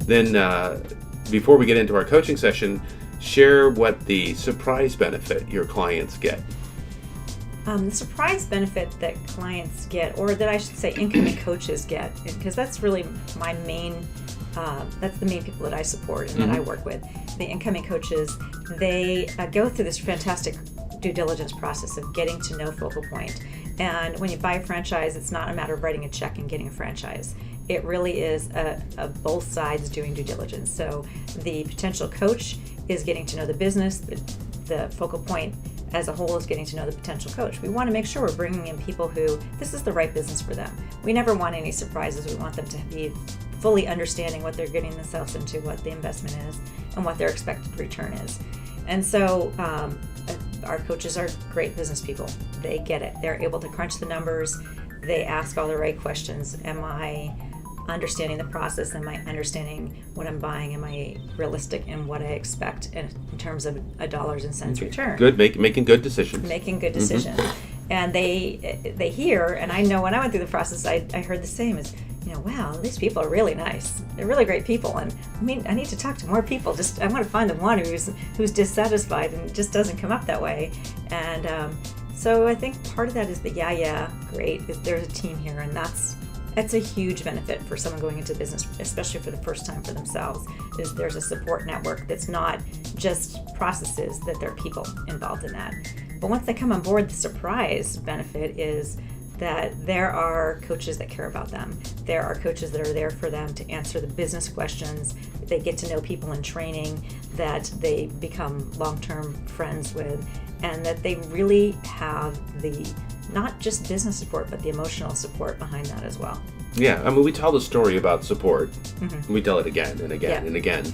Then before we get into our coaching session, share what the surprise benefit your clients get. The surprise benefit that clients get, or that I should say incoming coaches get, because that's really my main, that's the main people that I support and that I work with. The incoming coaches, they go through this fantastic due diligence process of getting to know FocalPoint. And when you buy a franchise, it's not a matter of writing a check and getting a franchise. It really is a both sides doing due diligence. So the potential coach is getting to know the business, the FocalPoint as a whole is getting to know the potential coach. We want to make sure we're bringing in people who, this is the right business for them. We never want any surprises. We want them to be fully understanding what they're getting themselves into, what the investment is, and what their expected return is. And so our coaches are great business people. They get it. They're able to crunch the numbers. They ask all the right questions. Am I understanding the process? Am I understanding what I'm buying? Am I realistic in what I expect in terms of a dollars and cents return? Good, making good decisions. Making good decisions. And they hear, and I know when I went through the process, I heard the same as, wow, these people are really nice. They're really great people, and I need to talk to more people. I want to find the one who's dissatisfied and just doesn't come up that way. And so I think part of that is the great. There's a team here, and that's a huge benefit for someone going into business, especially for the first time for themselves, is there's a support network that's not just processes, that there are people involved in that. But once they come on board, the surprise benefit is that there are coaches that care about them. There are coaches that are there for them to answer the business questions. They get to know people in training that they become long-term friends with, and that they really have the not just business support, but the emotional support behind that as well. Yeah, we tell the story about support. We tell it again and again and again.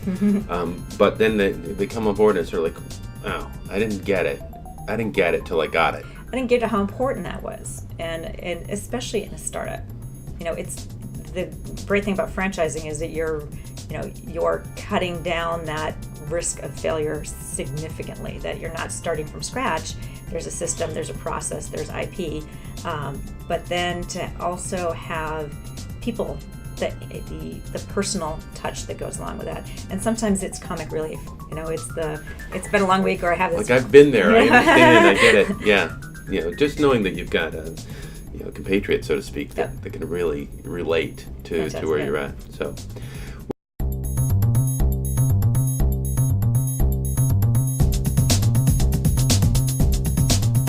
But then they come on board and it's sort of like, oh, I didn't get it. I didn't get it till I got it. I didn't get how important that was, and especially in a startup. It's the great thing about franchising is that you're cutting down that risk of failure significantly. That you're not starting from scratch. There's a system, there's a process, there's IP, but then to also have people, the personal touch that goes along with that. And sometimes it's comic relief. It's been a long week, or I have this. Like, I've been there. I understand. I get it. Yeah. Just knowing that you've got a compatriot, so to speak, that can really relate to where you're at. So,